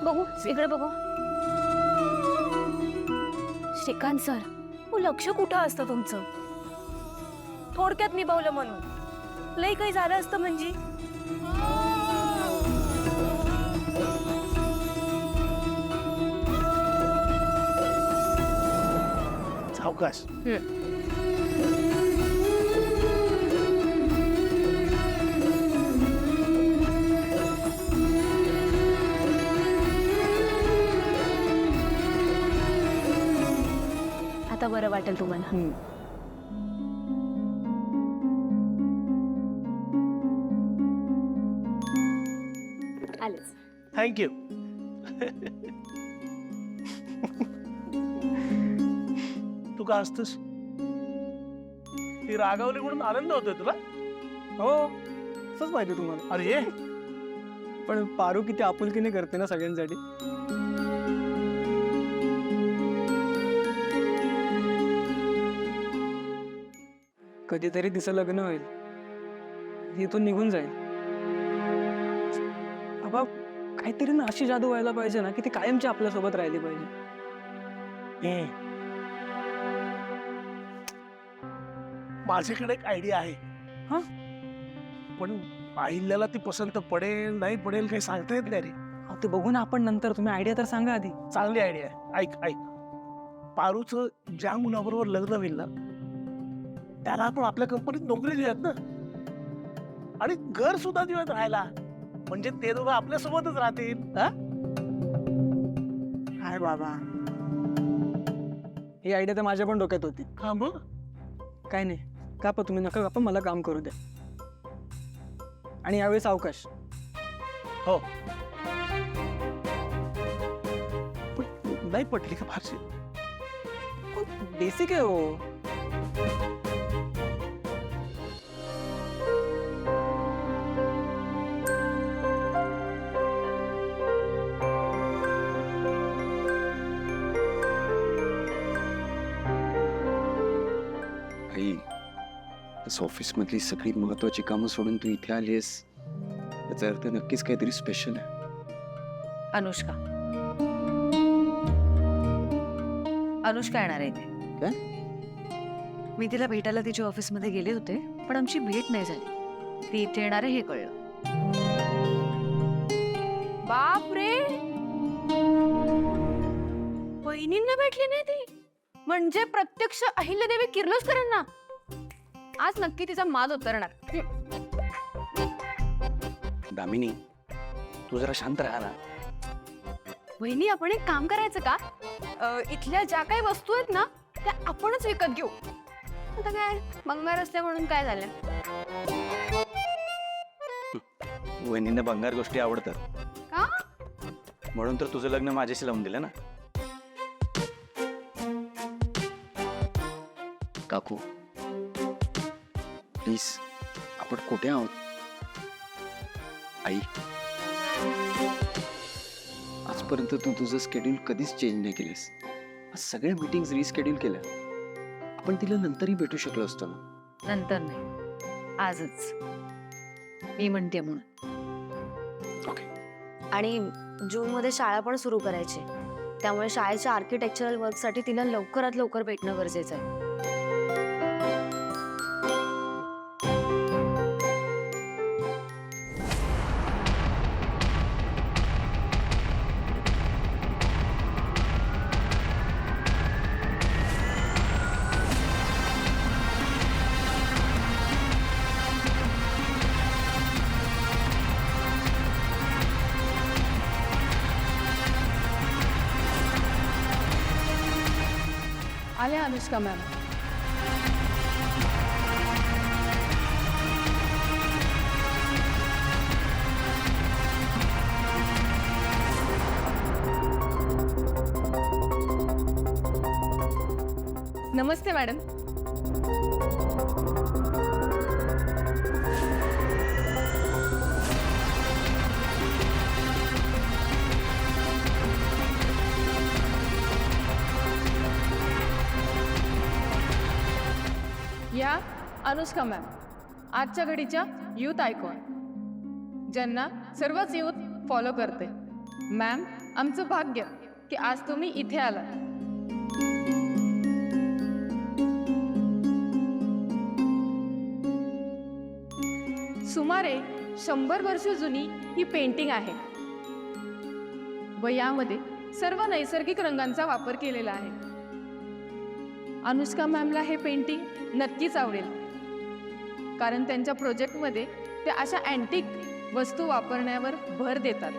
बघू इकडे बघू. श्रीकांत सर, लक्ष कुठं असतं तुमचं? थोडक्यात निभावलं म्हणून लई काही झालं असतं म्हणजे. सावकाश. आता बरं वाटेल तुम्हाला. आलेच. थँक्यू. तू का असतस? ती रागावली म्हणून आनंद होतोय तुला? हो, असंच माहिती तुम्हाला. अरे ये. पण पारू किती आपुलकीने करते ना सगळ्यांसाठी. कधीतरी तिचं लग्न होईल, ती इथून निघून जाईल. बाबा, काहीतरी ना अशी जादू व्हायला पाहिजे ना की ती कायमची आपल्यासोबत राहिली पाहिजे. माझ्याकडे एक आयडिया आहे. हा? पण अहिल्याला ती पसंत पडेल नाही पडेल काही सांगता येत नाही रे. अहो, ते बघू ना आपण नंतर. तुम्ही आयडिया तर सांगा आधी. चांगली आयडिया आहे. ऐक ऐक, पारूचं ज्या मुलाबरोबर लग्न होईल ना त्याला आपण आपल्या कंपनीत नोकरी देऊयात ना, आणि घर सुद्धा देऊयात राहायला. म्हणजे ते दोघं आपल्या सोबतच राहतील. काय बाबा, ही आयडिया तर माझ्या पण डोक्यात होती. हा मग काय नाही, कापा तुम्ही, नका कापा, मला काम करू द्या. आणि यावेळेस अवकाश. हो. पण नाही पटली का फारशी? बेसिक आहे हो. आई, ऑफिस मधली सगळी महत्वाची कामं सोडून तू इथे आलीस, याचा अर्थ नक्कीच काहीतरी स्पेशल आहे. अनुष्का येणार आहे इथे. काय? मी तिला भेटायला तिच्या ऑफिसमध्ये गेले होते, पण आमची भेट नाही झाली. ती इथे येणार आहे हे कळलं. बाप रे, बहिणींना भेटली नाही ती? म्हणजे प्रत्यक्ष अहिल्यादेवी किर्लोस्करांना. आज नक्की तिचा माज उतरणार. दामिनी, तू जरा शांत राहा ना. वहिनी, आपण एक काम करायचं का? इथल्या ज्या काही वस्तू आहेत ना त्या आपणच विकत घेऊ. आता काय, बंगार असल्या म्हणून काय झालं? वहिनींना भंगार गोष्टी आवडतात का? म्हणून तर तुझं लग्न माझ्याशी लावून दिलं ना. काकू प्लीज, आपण कुठे आहोत? आई, आजपर्यंत तू तुझं शेड्यूल कधीच चेंज नाही केलेस. आज सगळ्या मीटिंग्स रिस्केड्यूल केल्या. आपण तिला नंतरही भेटू शकलो असतो ना. नंतर नाही, आजच. मी म्हणते म्हणून. ओके. आणि जूनमध्ये शाळा पण सुरू करायची, त्यामुळे शाळेच्या आर्किटेक्चरल वर्कसाठी तिला लवकरात लवकर भेटणं गरजेचं आहे. आल्या अनुष्का मॅम. नमस्ते मॅडम. या अनुष्का मॅम, आजच्या घडीच्या यूथ आयकॉन, ज्यांना सर्वच यूथ फॉलो करते. मॅम, आमचं भाग्य की आज तुम्ही इथे आलात. सुमारे 100 वर्ष जुनी ही पेंटिंग आहे व यामध्ये सर्व नैसर्गिक रंगांचा वापर केलेला आहे. अनुष्का मॅमला हे पेंटिंग नक्कीच आवडेल, कारण त्यांच्या प्रोजेक्टमध्ये ते अशा अँटिक वस्तू वापरण्यावर भर देतात.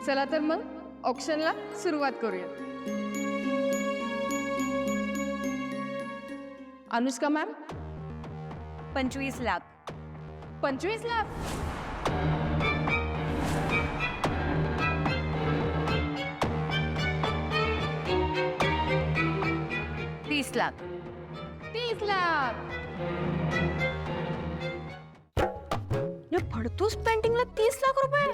चला तर मग ऑक्शनला सुरुवात करूया. अनुष्का मॅम, 25 लाख. 25 लाख. $30 लाख. 30 लाख. या फडतूस पेंटिंगला 30 लाख रुपये.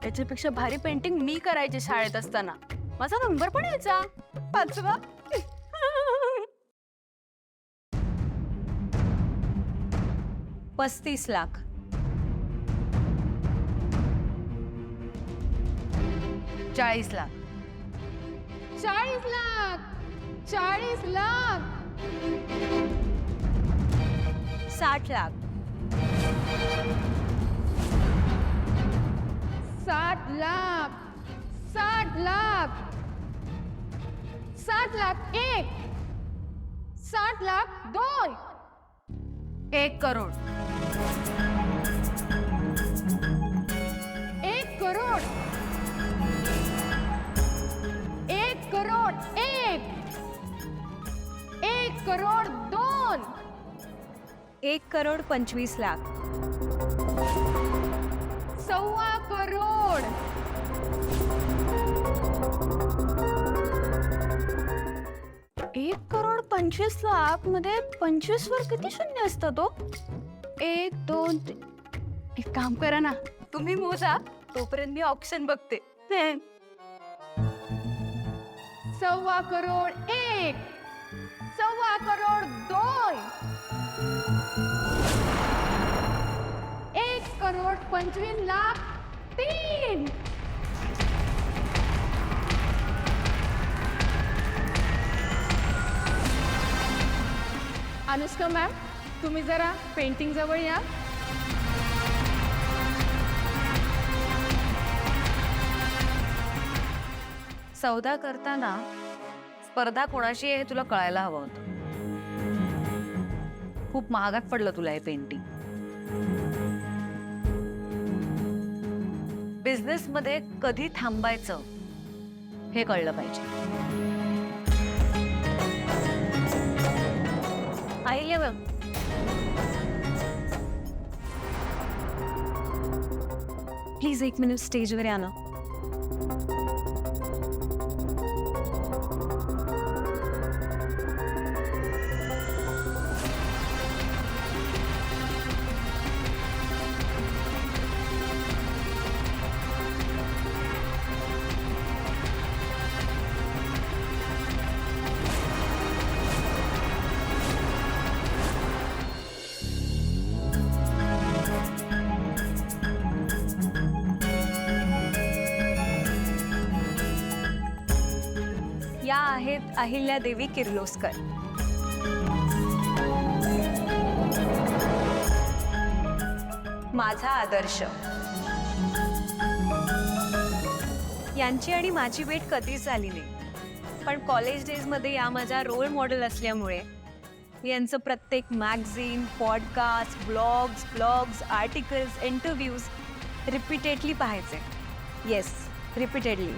याच्यापेक्षा भारी पेंटिंग मी करायची शाळेत असताना. माझा नंबर पण यायचा 5वा. 35 लाख. 40 लाख. 40 लाख. 40 लाख. 60 लाख. 60 लाख. 60 लाख. 60 लाख 1. 60 लाख 2. 1 करोड. 1 करोड. 1 करोड 1. 1 करोड 2. 1 करोड 25 लाख. 1.25 करोड. 1 करोड 25 लाख मध्ये 25 वर किती शून्य असतं तो? 1 2 3. एक काम करा ना, तुम्ही मोजा, तोपर्यंत मी ऑप्शन बघते. 1.25 करोड 1. 1.25 करोड 2. 1 करोड 25 लाख 3. अनुष्का मॅम, तुम्ही जरा पेंटिंग जवळ या. सौदा करताना स्पर्धा कोणाशी आहे हे तुला कळायला हवं होतं. खूप महागात पडलं तुला हे पेंटिंग. बिझनेस मध्ये कधी थांबायचं हे कळलं पाहिजे. आहिल्या मॅम, प्लीज 1 मिनिट स्टेजवर या ना. या आहेत अहिल्यादेवी किर्लोस्कर. माझा आदर्श. यांची आणि माझी भेट कधीच झाली नाही, पण कॉलेज डेजमध्ये या माझ्या रोल मॉडेल असल्यामुळे यांचं प्रत्येक magazine, podcast, blogs, articles, interviews repeatedly पाहायचे. Yes, repeatedly.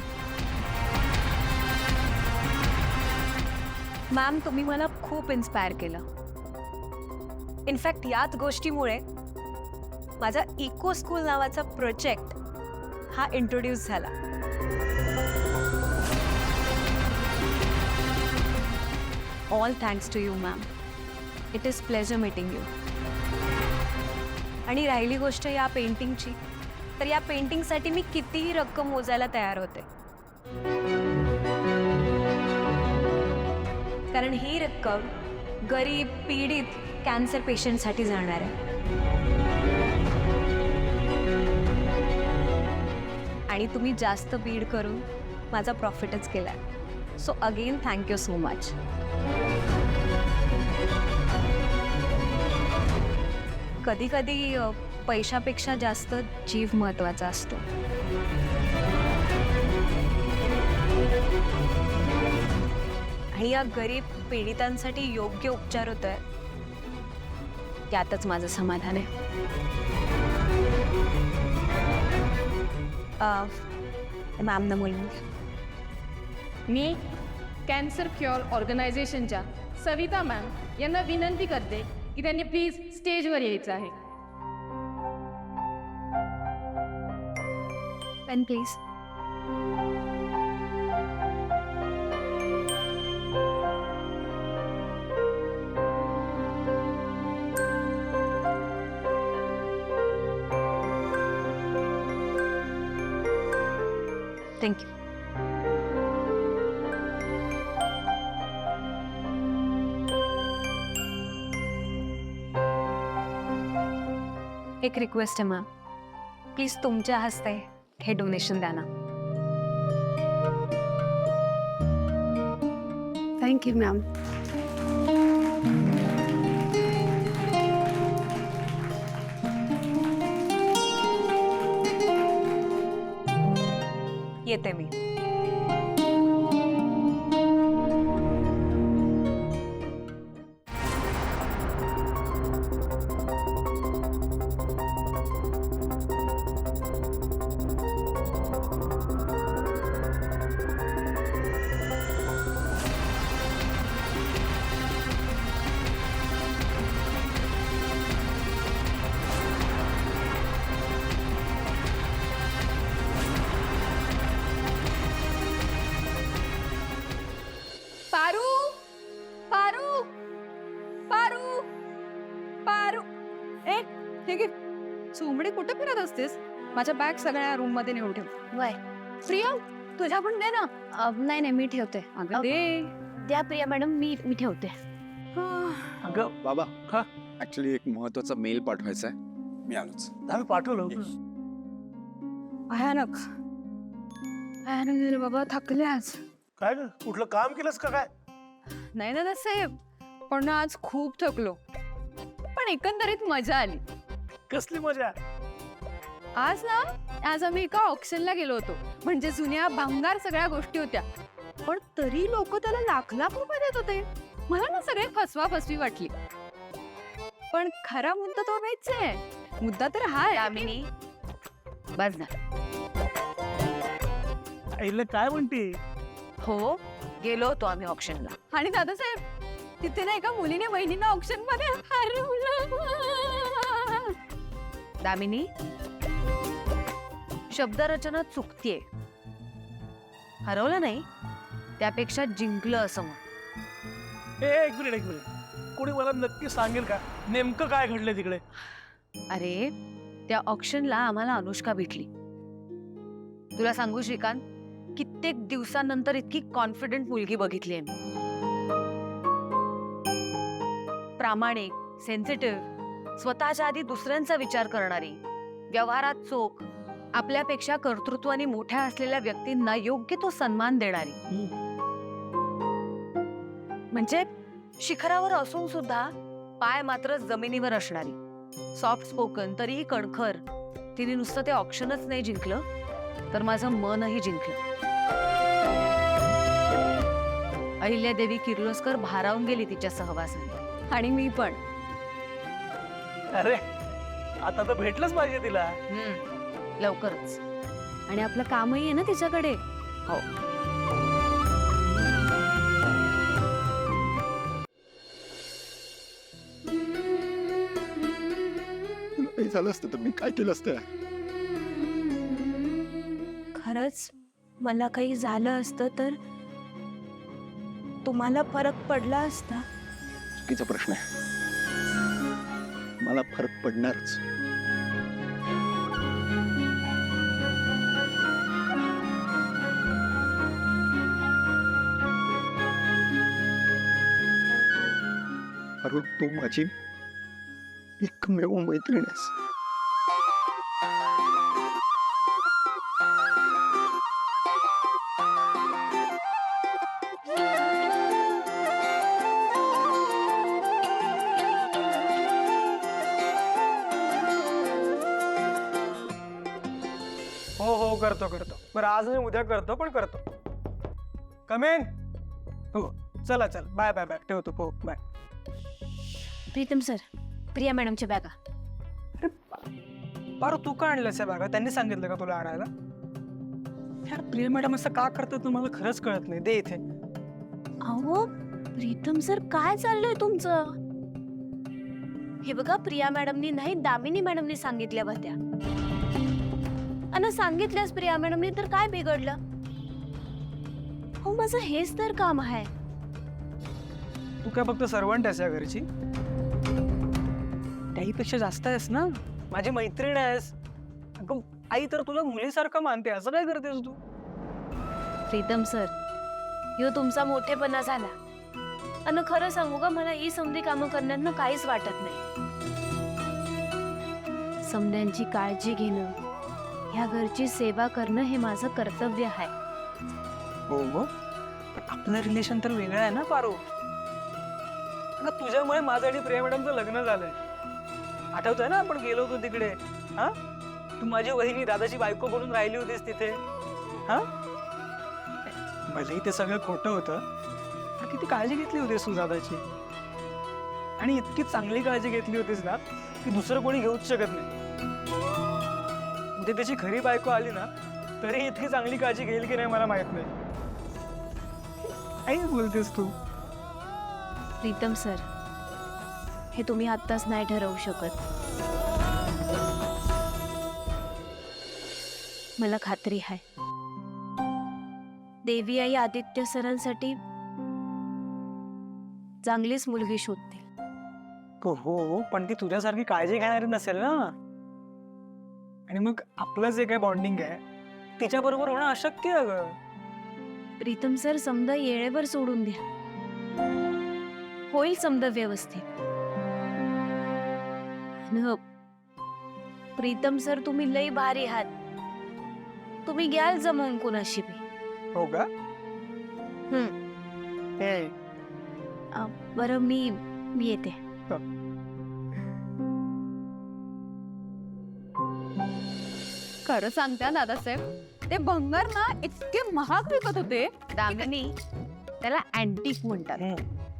मॅम, तुम्ही मला खूप इन्स्पायर केलं. इनफॅक्ट याच गोष्टीमुळे माझा इको स्कूल नावाचा प्रोजेक्ट हा इंट्रोड्यूस झाला. All thanks to you ma'am. It is pleasure meeting you. आणि राहिली गोष्ट या पेंटिंगची, तर या पेंटिंगसाठी मी कितीही रक्कम मोजायला तयार होते, कारण ही रक्कम गरीब पीडित कॅन्सर पेशंटसाठी जाणार आहे. आणि तुम्ही जास्त बीड करून माझा प्रॉफिटच केला. So again thank you so much. कधी कधी पैशापेक्षा जास्त जीव महत्वाचा असतो. आणि या गरीब पीडितांसाठी योग्य उपचार होतोय त्यातच माझं समाधान आहे. मॅम न बोलून मी कॅन्सर क्युअर ऑर्गनायझेशनच्या सविता मॅम यांना विनंती करते की त्यांनी प्लीज स्टेजवर यायचं आहे. Pen please. थँक्यू. एक रिक्वेस्ट आहे मॅम, प्लीज तुमच्या हस्ते हे डोनेशन द्या ना. Thank you ma'am. येते मी. पारू पारू पारू पारू. ए ठीक आहे, चोमडे कुठे फिरत असतेस? माझ्या बॅग सगळ्या रूम मध्ये नेऊन ठेव. वय प्रिया तुझ्या पण दे ना. नाही नाही मी ठेवते. अगं दे. द्या प्रिया मॅडम, मी ठेवते. अगं बाबा हा? ऍक्च्युली एक महत्वाचा मेल पाठवायचा आहे, मी आलोच. आम्ही पाठवलं. भयानक भयानक झालं बाबा, थकले आज. काय ग, कुठलं काम केलंस का काय? नाही ना साहेब, पण ना आज खूप थकलो, पण एकंदरीत मजा आली. कसली मजा? आज आम्ही एका ऑक्शनला गेलो होतो. म्हणजे जुन्या भंगार सगळ्या गोष्टी होत्या, पण तरी लोक त्याला लाख लाख रुपये देत होते. मला ना सगळे फसवा फसवी वाटली. पण खरा मुद्दा तो नाहीच आहे. मुद्दा तर हा आहे. दामिनी बस ना. आईला काय म्हणते? हो गेलो होतो आम्ही ऑप्शनला. आणि दादासाहेब, तिथे ना एका मुलीने वहिनींना ऑक्शन मध्ये हरवलं. दामिनी शब्दरचना चुकतीये. हरवलं नाही, त्यापेक्षा जिंकलं असं म्हण. एक मिनिट, कोणी मला नक्की सांगेल का नेमकं काय घडलं तिकडे? अरे त्या ऑक्शनला आम्हाला अनुष्का भेटली. तुला सांगू श्रीकांत, कित्येक दिवसांनंतर इतकी कॉन्फिडंट मुलगी बघितली आहे मी. प्रामाणिक, सेन्सिटिव्ह, स्वतःच्या आधी दुसऱ्यांचा विचार करणारी, व्यवहारात चोख, आपल्यापेक्षा कर्तृत्वाने मोठ्या असलेल्या व्यक्तींना योग्य तो सन्मान देणारी. म्हणजे शिखरावर असून सुद्धा पाय मात्र जमिनीवर असणारी. सॉफ्ट स्पोकन, तरीही कणखर. तिने नुसतं ते ऑप्शनच नाही जिंकलं, तर माझं मनही जिंकलं. अहिल्यादेवी किर्लोस्कर भारावून गेली तिच्या सहवासाने. आणि मी पण. अरे आता तर भेटलंच पाहिजे तिला. लवकरच. आणि आपलं कामही आहे ना तिच्याकडे. हो. काही झालं असतं तर मी काय केलं असतं? खरंच मला काही झालं असतं तर तुम्हाला फरक पडला असता. चुकीचा प्रश्न आहे. मला फरक पडणारच. अरुण, तू माझी एकमेव मैत्रीण आहेस. हो हो करतो करतो. बरं आज नाही उद्या करतो, पण करतो. कमेन. हो चला चल, बाय बाय बाय, ठेवतो. हो बाय. प्रीतम सर, प्रिया मॅडमच्या बॅगा. पारू तू का आणलंस या बॅगा? त्यांनी सांगितलं का तुला आणायला? यार प्रिया मॅडम असं का करतात मला खरंच कळत नाही. दे इथे. अहो प्रीतम सर, काय चाललंय तुमचं? हे बघा, प्रिया मॅडमनी नाही, दामिनी मॅडमनी सांगितल्या होत्या. आणि सांगितल्यास प्रिया मॅडमनी तर काय बिघडलं? हो, माझं हेच तर काम आहे. तू काय फक्त सर्वंट आहेस या घरची? त्याहीपेक्षा जास्त आहेस ना, माझी मैत्रीण आहेस. अगं आई तर तुला मुलीसारखं मानते, असं काय करतेस तू? प्रीतम सर, ह्यो तुमचा मोठेपणा झाला. आणि खरं सांगू का, मला ही समधी कामं करण्यानं काहीच वाटत नाही. समध्यांची काळजी घेणं, ह्या घरची सेवा करणं हे माझं कर्तव्य आहे. हो हो, पण आपलं रिलेशन तर वेगळं आहे ना पारू. अगं तुझ्यामुळे माझं आणि प्रिया मॅडमचं लग्न झालंय. आठवतंय ना आपण गेलो होतो तिकडे? हा, तू माझी वहिनी दादाची बायको बनून राहिली होतीस तिथे. हा, भलेही ते सगळं खोटं होतं, पण किती काळजी घेतली होतीस तू दादाची. आणि इतकी चांगली काळजी घेतली होतीस ना की दुसरं कोणी घेऊच शकत नाही. उद्या त्याची खरी बायको आली ना तरी इतकी चांगली काळजी घेईल की नाही मला माहित नाही. काय बोलतेस तू? प्रीतम सर, हे तुम्ही आत्ताच नाही ठरवू शकत. मला खात्री आहे, देवी आई आदित्य सरांसाठी चांगलीच मुलगी शोधते. हो हो, पण ती तुझ्यासारखी काळजी घेणारी नसेल ना. आणि मग आपलं जे काय बॉन्डिंग आहे तिच्या बरोबर होणं अशक्य आहे ग. प्रीतम सर, समजा येळेवर सोडून द्या, होईल समजा व्यवस्थित. न, प्रीतम सर, तुम्ही लई भारी आहात. तुम्ही घ्याल जमवून कोणाशी बी. हो का? हे बरं, मी येते. खरं सांगत्या दादासाहेब, ते भंगार ना इतके महाग विकत होते. दामिनी, त्याला अँटिक म्हणतात.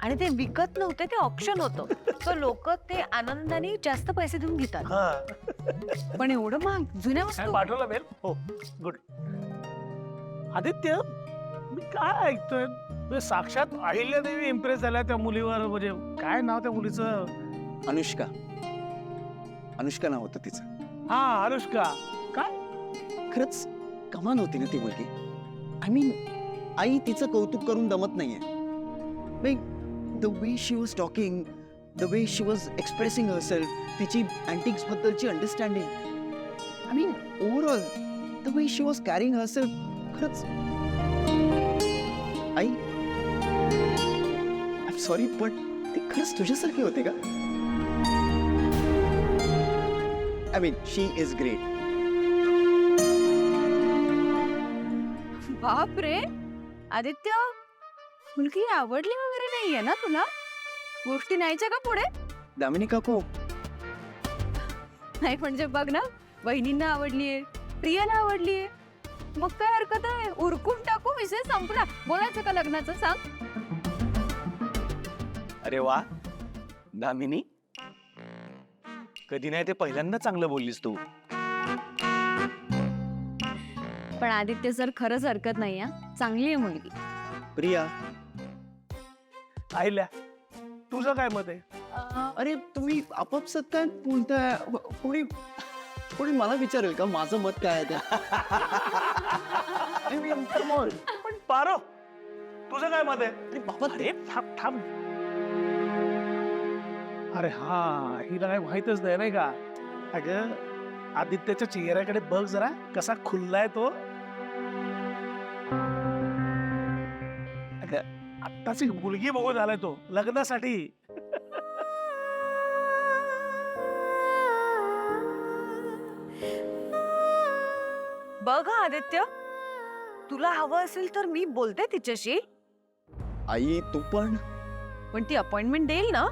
आणि ते विकत नव्हते, ते ऑप्शन होतं. तर लोक ते आनंदाने जास्त पैसे देऊन घेतात. हा, पण एवढं महाग जुन्या काय वस्तू. पाठवलं बेल? हो गुड. आदित्य, मी काय ऐकतोय? म्हणजे साक्षात अहिल्यादेवी इम्प्रेस झाल्या त्या मुलीवर. म्हणजे काय नाव त्या मुलीचं? अनुष्का. अनुष्का नाव होतं तिचं. हा, अनुष्का. काय खरंच कमाल होती ना ती मुलगी. आय मीन, आई तिचं कौतुक करून दमत नाहीये. The way she was talking, the way she was expressing herself, तिची अँटिक्स बद्दलची understanding, I mean overall the way she was carrying herself. खरंच आई, आय एम सॉरी, पण ती खरंच तुझ्यासारखी होते का? I mean, she is great. बाप रे आदित्य, मुलगी आवडली वगैरे नाहीये ना तुला? गोष्टी न्यायच्या का पुढे? दामिनी काकू, नाही म्हणजे बघ ना, वहिनींना आवडलीये, प्रियाला आवडलीये, मग काय हरकत आहे? उरकून टाकू, विषय संपला. बोलायचं का लग्नाचं? सांग. अरे वा दामिनी, कधी नाही ते पहिल्यांदा चांगलं बोललीस तू. पण आदित्य सर, खरंच हरकत नाही हा, चांगली आहे मुलगी. प्रिया, आहिल्या, तुझं काय मत आहे? अरे तुम्ही आपापसात काय बोलताय? कोणी कोणी मला विचारेल का माझं मत काय आहे ते? I mean, come on. पण पारो, तुझं काय मत आहे? अरे बाबा, अरे थांब थांब. अरे हा, हिला काय माहितच नाही नाही का? अगं आदित्यच्या चेहऱ्याकडे बघ जरा, कसा खुल्लाय तो. अगं आत्ताच एक मुलगी बघून आलाय तो लग्नासाठी. बघ हा आदित्य, तुला हवं असेल तर मी बोलते तिच्याशी. आई तू पण. पण ती अपॉइंटमेंट देईल ना?